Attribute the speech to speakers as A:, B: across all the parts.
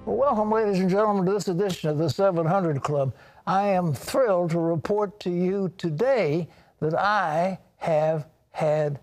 A: Well, welcome, ladies and gentlemen, to this edition of the 700 Club. I am thrilled to report to you today that I have had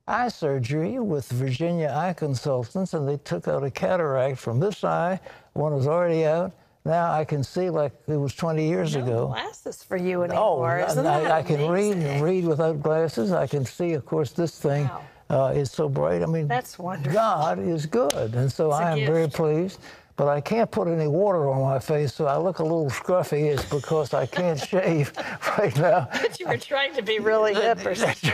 A: eye surgery with Virginia Eye Consultants, and they took out a cataract from this eye. One was already out. Now I can see like it was 20 years ago.
B: No glasses for you anymore, isn't that
A: I can read without glasses. I can see, of course, this thing is so bright. I mean,
B: that's wonderful.
A: God is good, and so I am very pleased. But I can't put any water on my face, so I look a little scruffy. It's because I can't shave right now.
B: But you were trying to be really hip or something.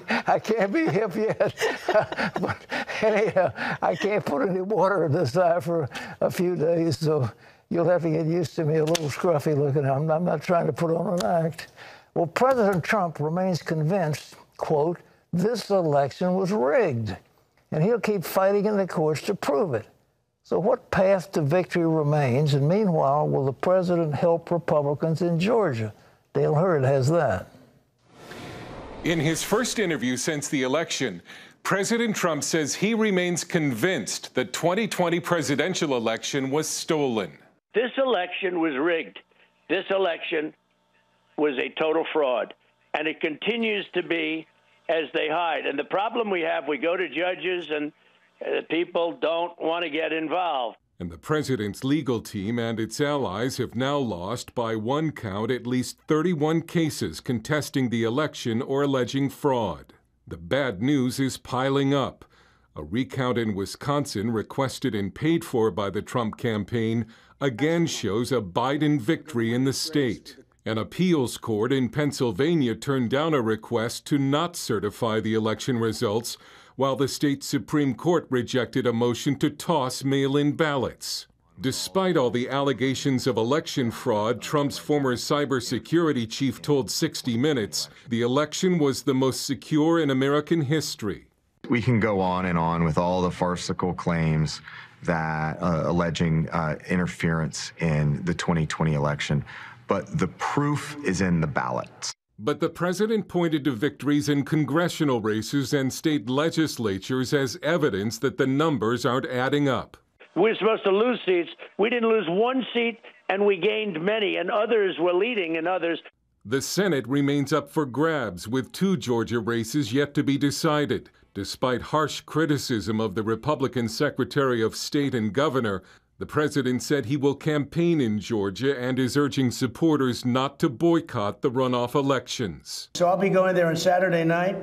A: I can't be hip yet. But anyhow, I can't put any water in this eye for a few days, so you'll have to get used to me a little scruffy looking. I'm not trying to put on an act. Well, President Trump remains convinced, quote, this election was rigged, and he'll keep fighting in the courts to prove it. So what path to victory remains? And meanwhile, will the president help Republicans in Georgia? Dale Hurd has that.
C: In his first interview since the election, President Trump says he remains convinced the 2020 presidential election was stolen.
D: This election was rigged. This election was a total fraud, and it continues to be as they hide. And the problem we have, we go to judges and people don't want to get involved.
C: And the president's legal team and its allies have now lost, by one count, at least 31 cases contesting the election or alleging fraud. The bad news is piling up. A recount in Wisconsin, requested and paid for by the Trump campaign, again shows a Biden victory in the state. An appeals court in Pennsylvania turned down a request to not certify the election results, while the state Supreme Court rejected a motion to toss mail-in ballots. Despite all the allegations of election fraud, Trump's former cybersecurity chief told 60 Minutes the election was the most secure in American history.
E: We can go on with all the farcical claims that alleging interference in the 2020 election, but the proof is in the ballots.
C: But the president pointed to victories in congressional races and state legislatures as evidence that the numbers aren't adding up.
D: We're supposed to lose seats. We didn't lose one seat, and we gained many, and others were leading in others.
C: The Senate remains up for grabs, with 2 Georgia races yet to be decided. Despite harsh criticism of the Republican Secretary of State and governor, the president said he will campaign in Georgia and is urging supporters not to boycott the runoff elections.
F: So I'll be going there on Saturday night,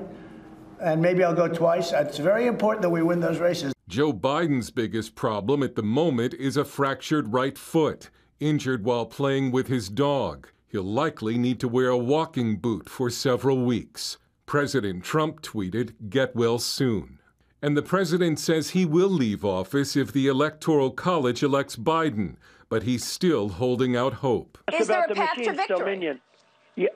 F: and maybe I'll go twice. It's very important that we win those races.
C: Joe Biden's biggest problem at the moment is a fractured right foot, injured while playing with his dog. He'll likely need to wear a walking boot for several weeks. President Trump tweeted, "Get well soon." And the president says he will leave office if the Electoral College elects Biden, but he's still holding out hope.
B: Is there a path to victory?
D: Yeah,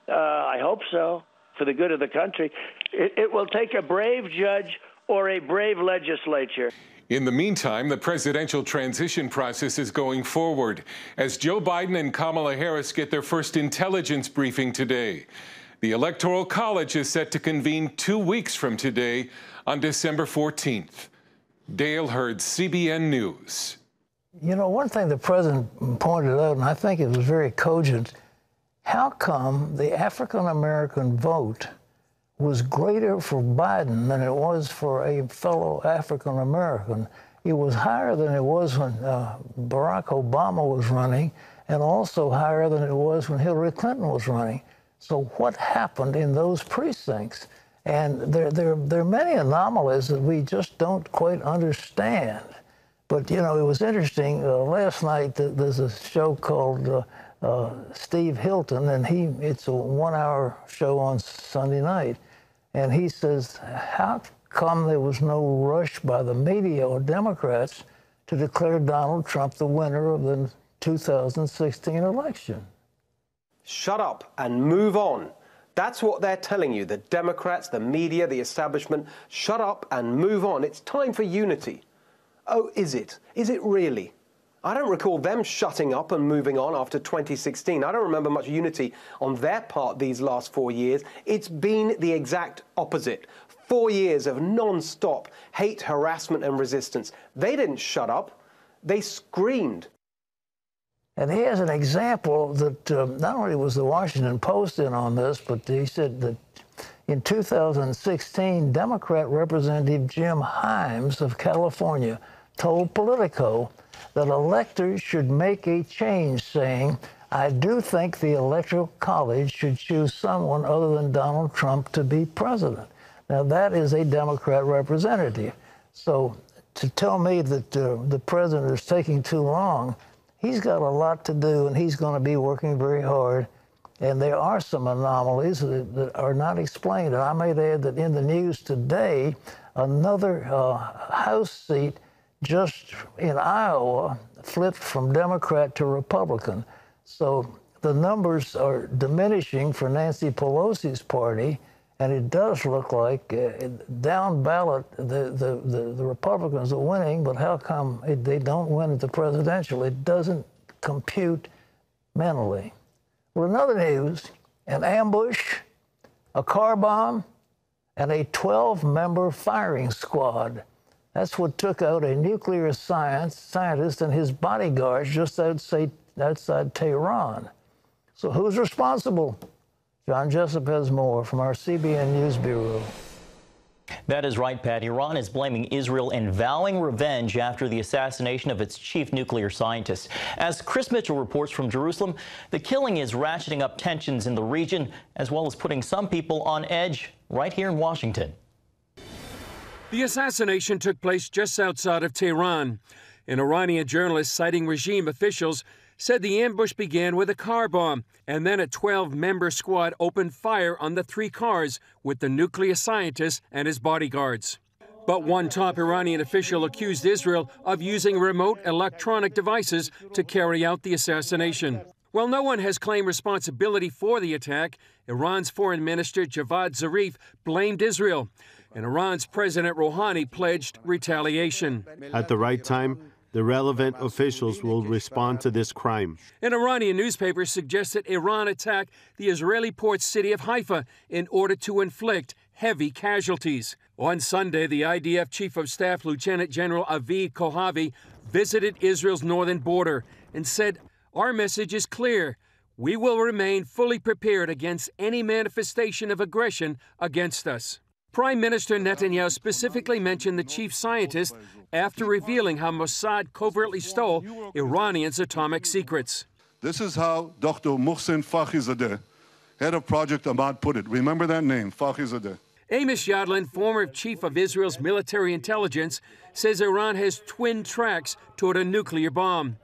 D: I hope so, for the good of the country. It will take a brave judge or a brave legislature.
C: In the meantime, the presidential transition process is going forward as Joe Biden and Kamala Harris get their first intelligence briefing today. The Electoral College is set to convene 2 weeks from today on December 14th. Dale Hurd, CBN News.
A: You know, one thing the president pointed out, and I think it was very cogent, how come the African-American vote was greater for Biden than it was for a fellow African-American? It was higher than it was when Barack Obama was running, and also higher than it was when Hillary Clinton was running. So what happened in those precincts? And there are many anomalies that we just don't quite understand. But, you know, it was interesting. Last night, there's a show called Steve Hilton, and it's a 1-hour show on Sunday night. And he says, how come there was no rush by the media or Democrats to declare Donald Trump the winner of the 2016 election?
G: Shut up and move on. That's what they're telling you, the Democrats, the media, the establishment. Shut up and move on. It's time for unity. Oh, is it? Is it really? I don't recall them shutting up and moving on after 2016. I don't remember much unity on their part these last 4 years. It's been the exact opposite. 4 years of non-stop hate, harassment and resistance. They didn't shut up. They screamed.
A: And here's an example that not only was the Washington Post in on this, but he said that in 2016, Democrat Representative Jim Himes of California told Politico that electors should make a change, saying, "I do think the Electoral College should choose someone other than Donald Trump to be president." Now, that is a Democrat representative. So to tell me that the president is taking too long, he's got a lot to do, and he's going to be working very hard. And there are some anomalies that are not explained. And I might add that in the news today, another House seat just in Iowa flipped from Democrat to Republican. So the numbers are diminishing for Nancy Pelosi's party, and it does look like down ballot the Republicans are winning, but how come they don't win at the presidential? It doesn't compute mentally. Well, in other news, an ambush, a car bomb, and a 12-member firing squad. That's what took out a nuclear scientist and his bodyguards just outside Tehran. So who's responsible? John Jessup has more from our CBN News Bureau.
H: That is right, Pat. Iran is blaming Israel and vowing revenge after the assassination of its chief nuclear scientist. As Chris Mitchell reports from Jerusalem, the killing is ratcheting up tensions in the region, as well as putting some people on edge right here in Washington.
I: The assassination took place just outside of Tehran. An Iranian journalist citing regime officials said the ambush began with a car bomb, and then a 12-member squad opened fire on the 3 cars with the nuclear scientist and his bodyguards. But one top Iranian official accused Israel of using remote electronic devices to carry out the assassination. While no one has claimed responsibility for the attack, Iran's Foreign Minister Javad Zarif blamed Israel, and Iran's President Rouhani pledged retaliation.
J: At the right time, the relevant officials will respond to this crime.
I: An Iranian newspaper suggested Iran attacked the Israeli port city of Haifa in order to inflict heavy casualties. On Sunday, the IDF Chief of Staff Lieutenant General Aviv Kohavi visited Israel's northern border and said, "Our message is clear. We will remain fully prepared against any manifestation of aggression against us." Prime Minister Netanyahu specifically mentioned the chief scientist after revealing how Mossad covertly stole Iranians' atomic secrets.
K: This is how Dr. Mohsen Fakhrizadeh, head of Project Ahmad, put it. Remember that name, Fakhrizadeh.
I: Amos Yadlin, former chief of Israel's military intelligence, says Iran has twin tracks toward a nuclear bomb.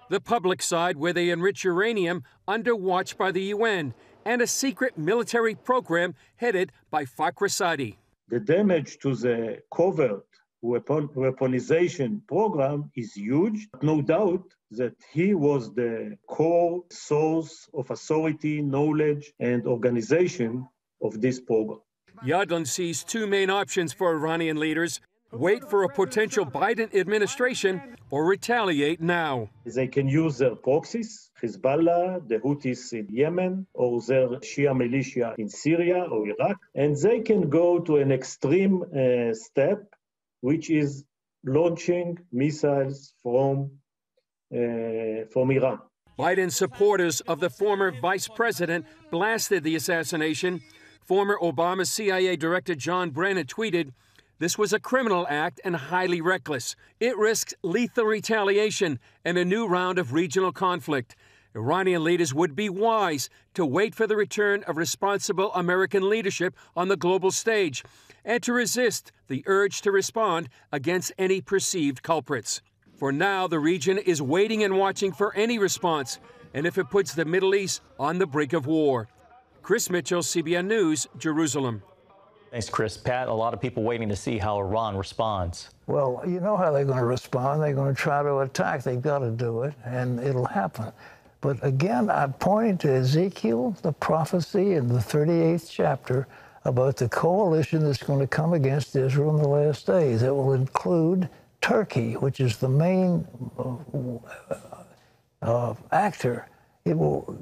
I: The public side, where they enrich uranium under watch by the UN, and a secret military program headed by Fakhrizadeh.
L: The damage to the covert weaponization program is huge. No doubt that he was the core source of authority, knowledge, and organization of this program.
I: Yadlin sees 2 main options for Iranian leaders: wait for a potential Biden administration or retaliate now.
L: They can use their proxies, Hezbollah, the Houthis in Yemen, or their Shia militia in Syria or Iraq, and they can go to an extreme step, which is launching missiles from Iran.
I: Biden supporters of the former vice president blasted the assassination. Former Obama CIA Director John Brennan tweeted, "This was a criminal act and highly reckless. It risks lethal retaliation and a new round of regional conflict. Iranian leaders would be wise to wait for the return of responsible American leadership on the global stage and to resist the urge to respond against any perceived culprits. For now, the region is waiting and watching for any response, and if it puts the Middle East on the brink of war." Chris Mitchell, CBN News, Jerusalem.
H: Thanks, Chris. Pat, a lot of people waiting to see how Iran responds.
A: Well, you know how they're going to respond. They're going to try to attack. They've got to do it, and it'll happen. But again, I pointed to Ezekiel, the prophecy in the 38th chapter about the coalition that's going to come against Israel in the last days. It will include Turkey, which is the main actor. It will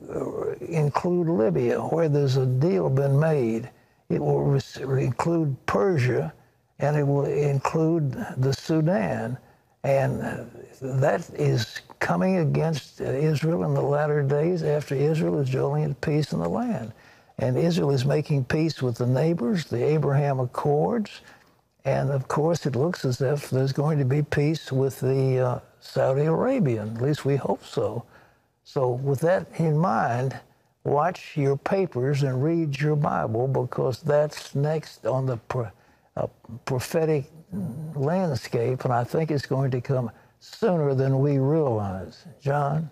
A: include Libya, where there's a deal been made. It will include Persia, and it will include the Sudan. And that is coming against Israel in the latter days after Israel is dwelling in peace in the land. And Israel is making peace with the neighbors, the Abraham Accords. And of course, it looks as if there's going to be peace with the Saudi Arabian. At least we hope so. So with that in mind, watch your papers and read your Bible, because that's next on the prophetic landscape, and I think it's going to come sooner than we realize. John?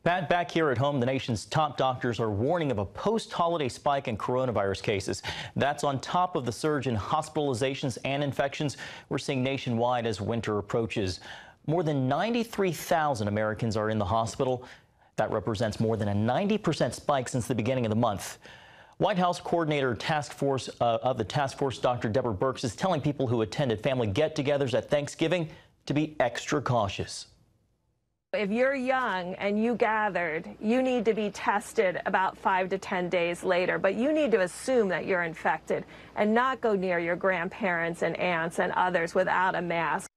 H: Pat, back here at home, the nation's top doctors are warning of a post-holiday spike in coronavirus cases. That's on top of the surge in hospitalizations and infections we're seeing nationwide as winter approaches. More than 93,000 Americans are in the hospital. That represents more than a 90% spike since the beginning of the month. White House coordinator of the task force, Dr. Deborah Birx, is telling people who attended family get-togethers at Thanksgiving to be extra cautious.
B: If you're young and you gathered, you need to be tested about 5 to 10 days later, but you need to assume that you're infected and not go near your grandparents and aunts and others without a mask.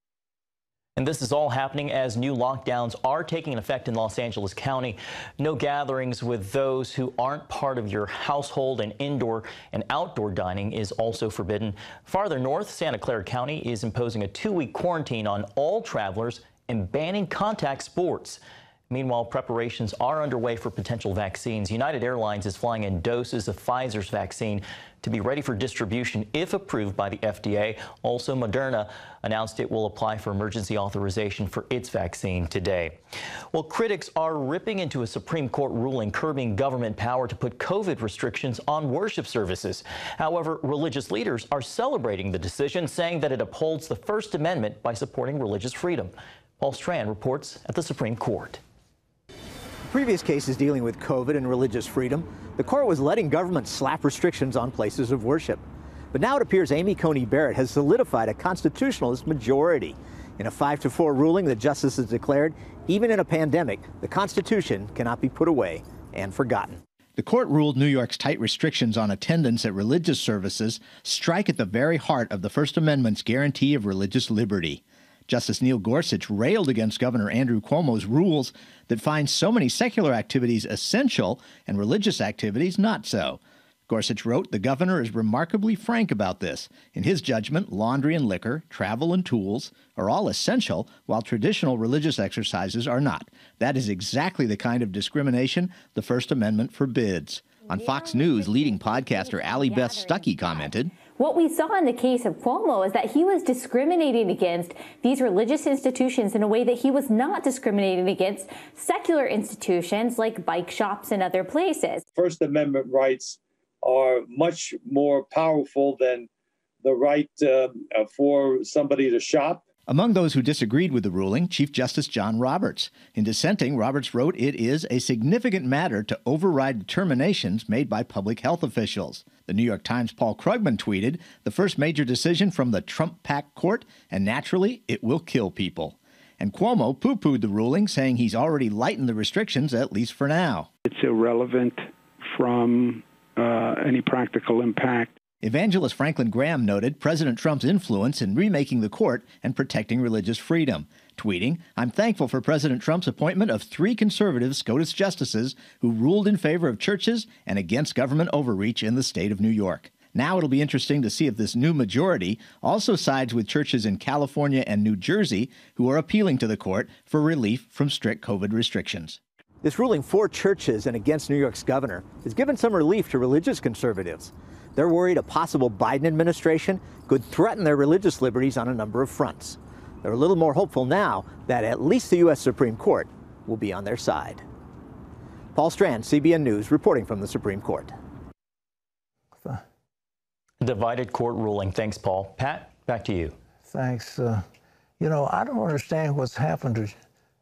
H: And this is all happening as new lockdowns are taking effect in Los Angeles County. No gatherings with those who aren't part of your household, and indoor and outdoor dining is also forbidden. Farther north, Santa Clara County is imposing a 2-week quarantine on all travelers and banning contact sports. Meanwhile, preparations are underway for potential vaccines. United Airlines is flying in doses of Pfizer's vaccine to be ready for distribution if approved by the FDA. Also, Moderna announced it will apply for emergency authorization for its vaccine today. Well, critics are ripping into a Supreme Court ruling curbing government power to put COVID restrictions on worship services. However, religious leaders are celebrating the decision, saying that it upholds the First Amendment by supporting religious freedom. Paul Strand reports at the Supreme Court.
M: Previous cases dealing with COVID and religious freedom, the court was letting government slap restrictions on places of worship. But now it appears Amy Coney Barrett has solidified a constitutionalist majority. In a 5-4 ruling, the justices declared, even in a pandemic, the Constitution cannot be put away and forgotten.
N: The court ruled New York's tight restrictions on attendance at religious services strike at the very heart of the First Amendment's guarantee of religious liberty. Justice Neil Gorsuch railed against Governor Andrew Cuomo's rules that find so many secular activities essential and religious activities not so. Gorsuch wrote, "The governor is remarkably frank about this. In his judgment, laundry and liquor, travel and tools are all essential, while traditional religious exercises are not. That is exactly the kind of discrimination the First Amendment forbids." On Fox News, leading podcaster Allie Beth Stuckey commented,
O: "What we saw in the case of Cuomo is that he was discriminating against these religious institutions in a way that he was not discriminating against secular institutions like bike shops and other places."
P: First Amendment rights are much more powerful than the right for somebody to shop.
N: Among those who disagreed with the ruling, Chief Justice John Roberts. In dissenting, Roberts wrote, "It is a significant matter to override determinations made by public health officials." The New York Times' Paul Krugman tweeted, "The first major decision from the Trump-packed court, and naturally, it will kill people." And Cuomo poo-pooed the ruling, saying he's already lightened the restrictions, at least for now.
Q: It's irrelevant from any practical impact.
N: Evangelist Franklin Graham noted President Trump's influence in remaking the court and protecting religious freedom, tweeting, "I'm thankful for President Trump's appointment of 3 conservative SCOTUS justices who ruled in favor of churches and against government overreach in the state of New York." Now it'll be interesting to see if this new majority also sides with churches in California and New Jersey who are appealing to the court for relief from strict COVID restrictions.
M: This ruling for churches and against New York's governor has given some relief to religious conservatives. They're worried a possible Biden administration could threaten their religious liberties on a number of fronts. They're a little more hopeful now that at least the U.S. Supreme Court will be on their side. Paul Strand, CBN News, reporting from the Supreme Court.
H: Divided court ruling. Thanks, Paul. Pat, back to you.
A: Thanks. You know, I don't understand what's happened to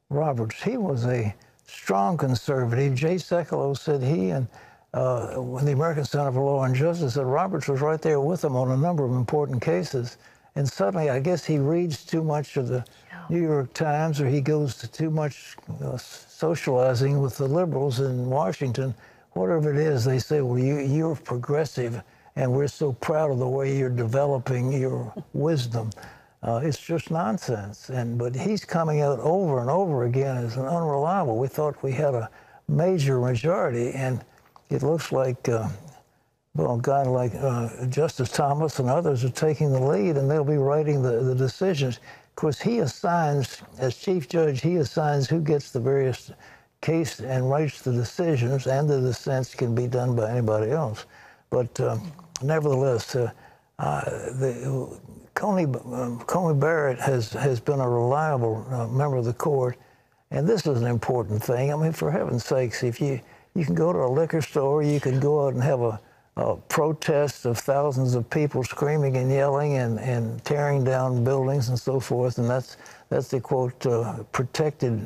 A: Roberts. He was a strong conservative. Jay Sekulow said he and when the American Center for Law and Justice said Roberts was right there with him on a number of important cases. And suddenly, I guess he reads too much of the New York Times, or he goes to too much socializing with the liberals in Washington. Whatever it is, they say, well, you're progressive, and we're so proud of the way you're developing your wisdom. It's just nonsense. But he's coming out over and over again as an unreliable. We thought we had a major majority, and it looks like, well, a guy like Justice Thomas and others are taking the lead, and they'll be writing the decisions. Of course, he assigns, as chief judge, he assigns who gets the various case and writes the decisions, and the dissents can be done by anybody else. But nevertheless, Coney Barrett has been a reliable member of the court, and this is an important thing. I mean, for heaven's sakes, if you can go to a liquor store, you can go out and have a protest of thousands of people screaming and yelling and tearing down buildings and so forth, and that's the quote protected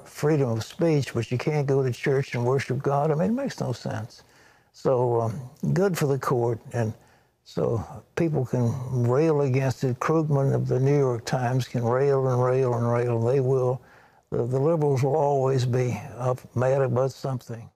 A: freedom of speech, but you can't go to church and worship God. I mean, it makes no sense. So good for the court, and so people can rail against it. Krugman of the New York Times can rail and rail and rail, and they will. The liberals will always be mad about something.